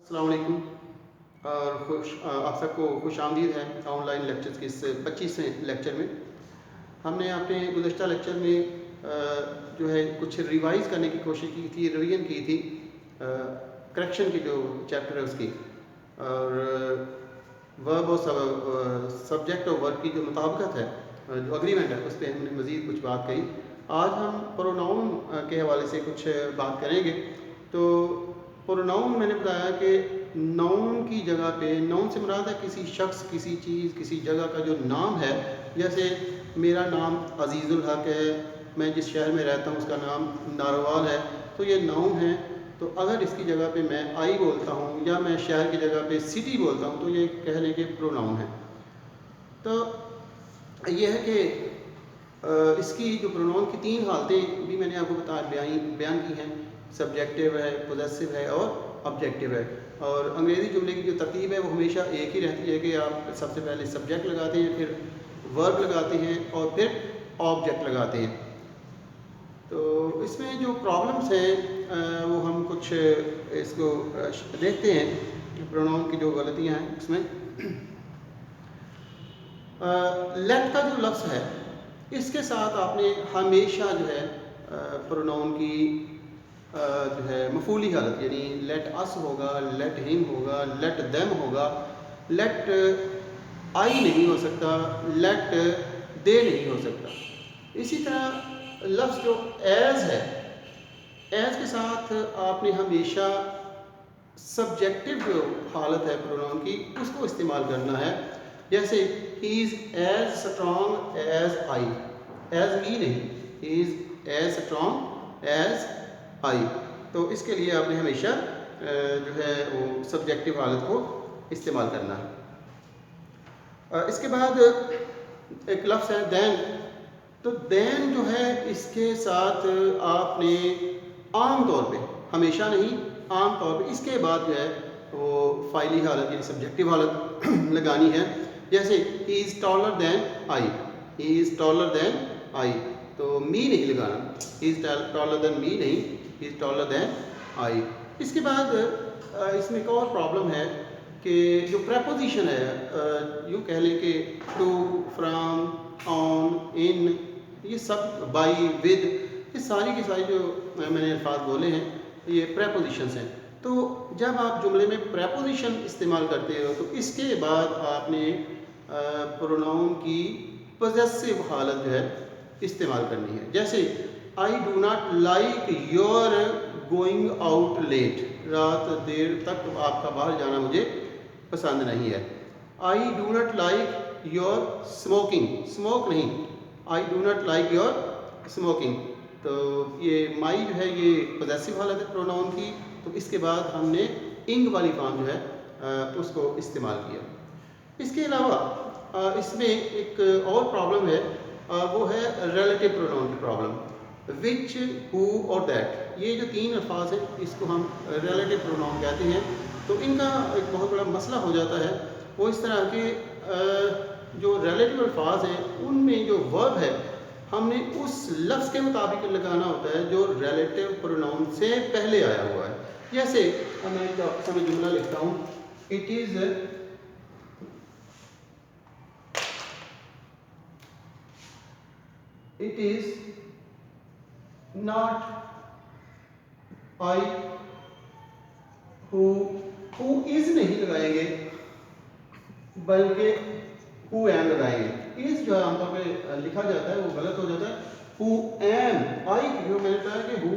अस्सलाम वालेकुम और आप सबको खुश आमदीद है ऑनलाइन लेक्चर्स के इस 25वें लेक्चर में। हमने अपने गुज़श्ता लेक्चर में जो है कुछ रिवाइज़ करने की कोशिश की थी, रिवीजन की थी करेक्शन की जो चैप्टर है उसकी, और वर्ब और सब्जेक्ट और वर्ब की जो मुताबिकत है, जो अग्रीमेंट है, उस पर हमने मज़ीद कुछ बात कही। आज हम प्रोनाउन के हवाले से कुछ बात करेंगे। तो प्रोनाउन मैंने बताया कि नाउन की जगह पे, नाउन से मुराद है किसी शख्स, किसी चीज़, किसी जगह का जो नाम है। जैसे मेरा नाम अजीज़ुल हक है, मैं जिस शहर में रहता हूँ उसका नाम नारोवाल है, तो ये नाउन है। तो अगर इसकी जगह पे मैं आई बोलता हूँ या मैं शहर की जगह पे सिटी बोलता हूँ तो ये कह लें कि प्रोनाउन है। तो ये है कि इसकी जो प्रोनाउन की तीन हालतें भी मैंने आपको बयान की हैं। सब्जेक्टिव है, पोजेसिव है और ऑब्जेक्टिव है। और अंग्रेज़ी जुमले की जो तरतीब है वो हमेशा एक ही रहती है कि आप सबसे पहले सब्जेक्ट लगाते हैं, फिर वर्ब लगाते हैं और फिर ऑब्जेक्ट लगाते हैं। तो इसमें जो प्रॉब्लम्स हैं वो हम कुछ इसको देखते हैं, प्रोनाउन की जो गलतियां हैं उसमें। लेट का जो लफ्ज़ है इसके साथ आपने हमेशा जो है प्रोनाउन की जो है मफूली हालत, यानी लेट अस होगा, लेट हिम होगा, लेट देम होगा, लेट आई नहीं हो सकता, लेट दे नहीं हो सकता। इसी तरह लफ्ज़ जो एज है, एज के साथ आपने हमेशा सब्जेक्टिव जो हालत है प्रोनाउन की उसको इस्तेमाल करना है। जैसे he is as strong as I, as me नहीं, he is as strong as I. तो इसके लिए आपने हमेशा जो है वो सब्जेक्टिव हालत को इस्तेमाल करना है। इसके बाद एक लफ्ज़ है दैन। तो दैन जो है इसके साथ आपने आम तौर पे, हमेशा नहीं, आम तौर पे इसके बाद जो है वो फाइली हालत यानी सब्जेक्टिव हालत लगानी है। जैसे he is taller than I, he is taller than I, तो मी नहीं लगाना, he is taller than me नहीं, he is taller than I. इसके बाद इसमें एक और प्रॉब्लम है कि जो प्रेपोजिशन है, यूँ कह लें कि टू, फ्रॉम, ऑन, इन, ये सब, बाई, विद, ये सारी की सारी जो मैंने अल्फाज बोले हैं ये प्रेपोजिशंस हैं। तो जब आप जुमले में प्रेपोजिशन इस्तेमाल करते हो तो इसके बाद आपने प्रोनाउन की पॉजेसिव हालत जो है इस्तेमाल करनी है। जैसे I do not like your going out late, रात देर तक आपका बाहर जाना मुझे पसंद नहीं है। I do not like your smoking, smoke नहीं, I do not like your smoking. तो ये माई जो है ये पॉजेसिव हालत है प्रोनाउन की, तो इसके बाद हमने इंग वाली फॉर्म जो है उसको इस्तेमाल किया। इसके अलावा इसमें एक और प्रॉब्लम है, वो है रिलेटिव प्रोनाउन की प्रॉब्लम। विच, हु और दैट, ये जो तीन अल्फाज हैं इसको हम रिलेटिव प्रोनाउन कहते हैं। तो इनका एक बहुत बड़ा मसला हो जाता है। वो इस तरह के जो रिलेटिव अल्फाज हैं उनमें जो वर्ब है हमने उस लफ्ज़ के मुताबिक लगाना होता है जो रिलेटिव प्रोनाउन से पहले आया हुआ है। जैसे मैं एक समय जुमला लिखता हूँ, it is, it is not I who is नहीं लगाएंगे बल्कि हु एम लगाएंगे। इज़ जो है आमतौर पे लिखा जाता है वो गलत हो जाता है। हु एम, आई जो मैंने कहा कि हु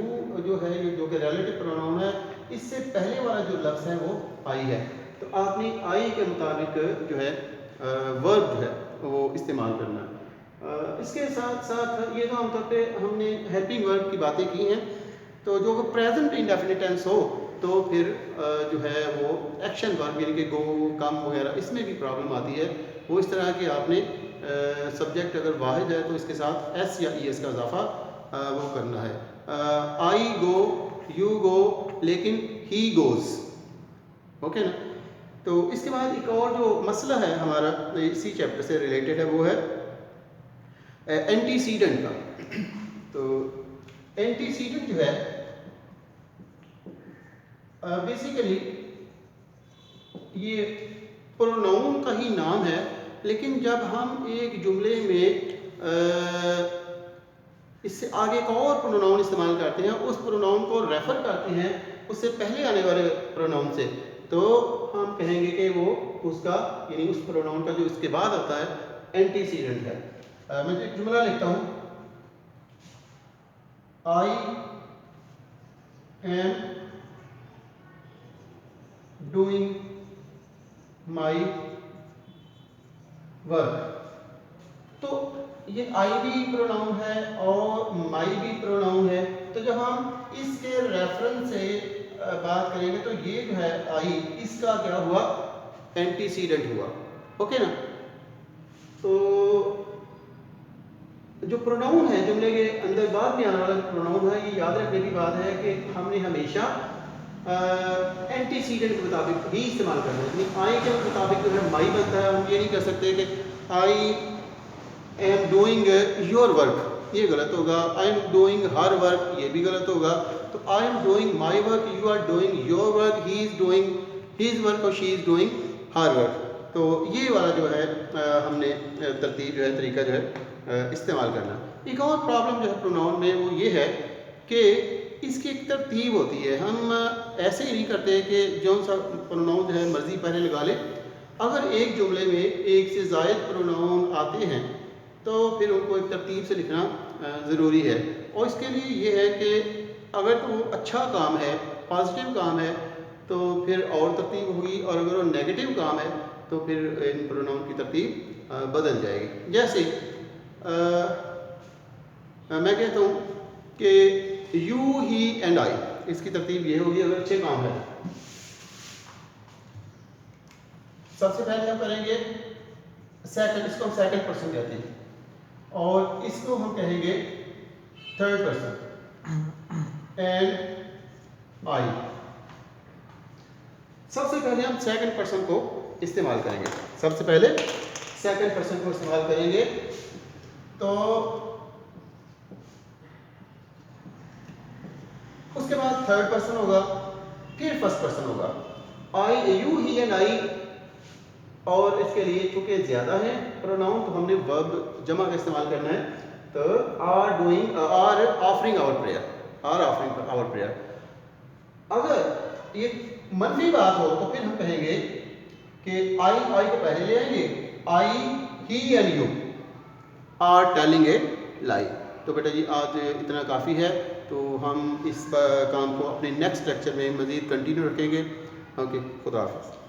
जो है ये जो कि रिलेटिव प्रोनाउन है इससे पहले वाला जो लफ्ज़ है वो आई है। तो आपने आई के मुताबिक जो है वर्ब जो है वो इस्तेमाल करना है। इसके साथ साथ ये तो आमतौर पे हमने हेल्पिंग वर्ब की बातें की हैं। तो जो प्रेजेंट इंडेफिनिट टेंस हो तो फिर जो है वो एक्शन वर्ब यानी कि गो, कम वगैरह, इसमें भी प्रॉब्लम आती है। वो इस तरह कि आपने सब्जेक्ट अगर वाहिद है तो इसके साथ एस या ई एस का इजाफा वो करना है। आई गो, यू गो, लेकिन ही गोज़, ओके ना। तो इसके बाद एक और जो मसला है हमारा इसी चैप्टर से रिलेटेड है वो है एंटीसीडेंट का। तो एंटीसीडेंट जो है बेसिकली ये प्रोनाउन का ही नाम है, लेकिन जब हम एक जुमले में इससे आगे एक और प्रोनाउन इस्तेमाल करते हैं, उस प्रोनाउन को रेफर करते हैं उससे पहले आने वाले प्रोनाउन से, तो हम कहेंगे कि वो उसका यानी उस प्रोनाउन का जो इसके बाद आता है एंटीसीडेंट है। मैं एक जुमला लिखता हूँ, आई एम डूइंग माई वर्क। तो ये आई भी प्रोनाउन है और माई भी प्रोनाउन है, तो जब हम इसके रेफरेंस से बात करेंगे तो ये जो है आई, इसका क्या हुआ, एंटीसीडेंट हुआ। ओके ना। तो जो प्रोनाउन है जुमले के अंदर बाद में आने वाला प्रोनाउन है, ये याद रखने की बात है कि हमने हमेशा एंटीसीडेंट के मुताबिक ही इस्तेमाल करना है। आई के मुताबिक जो है माई बनता है, हम ये नहीं कर सकते कि I am doing your work, ये गलत होगा। I am doing her work, ये भी गलत होगा। तो I am doing my work, you are doing your work, he is doing his work और she is doing her work. तो ये वाला जो है हमने तरतीब जो है, तरीका जो है इस्तेमाल करना। एक और प्रॉब्लम जो है प्रोनाउन में वो ये है कि इसकी एक तरतीब होती है। हम ऐसे ही नहीं करते कि जो सा प्रोनाउन जो है मर्ज़ी पहले लगा ले। अगर एक जुमले में एक से ज़ायद प्रोनाउन आते हैं तो फिर उनको एक तरतीब से लिखना ज़रूरी है। और इसके लिए ये है कि अगर तो अच्छा काम है, पॉजिटिव काम है, तो फिर और तरतीब होगी, और अगर वो नेगेटिव काम है तो फिर इन प्रोनाउन की तरतीब बदल जाएगी। जैसे मैं कहता हूँ कि यू, ही एंड आई, इसकी तरतीब ये होगी अगर अच्छे काम है। सबसे पहले हम करेंगे सेकंड, इसको हम सेकंड पर्सन कहते हैं, और इसको हम कहेंगे थर्ड पर्सन, एंड आई। सबसे पहले हम सेकंड पर्सन को इस्तेमाल करेंगे, सबसे पहले सेकंड पर्सन को इस्तेमाल करेंगे। तो उसके बाद थर्ड पर्सन होगा, फिर फर्स्ट पर्सन होगा। आई, यू, ही एंड आई, और इसके लिए चूंकि ज़्यादा है प्रोनाउन तो हमने वर्ब जमा का इस्तेमाल करना है। तो are doing, are offering our prayer, are offering our prayer. अगर ये मनफी बात हो तो फिर हम कहेंगे कि आई को पहले ले आएंगे, I, he and you are telling a lie. तो बेटा जी आज इतना काफ़ी है, तो हम इस काम को अपने नेक्स्ट लेक्चर में मज़ीद कंटिन्यू रखेंगे। ओके, खुदा हाफ़िज़।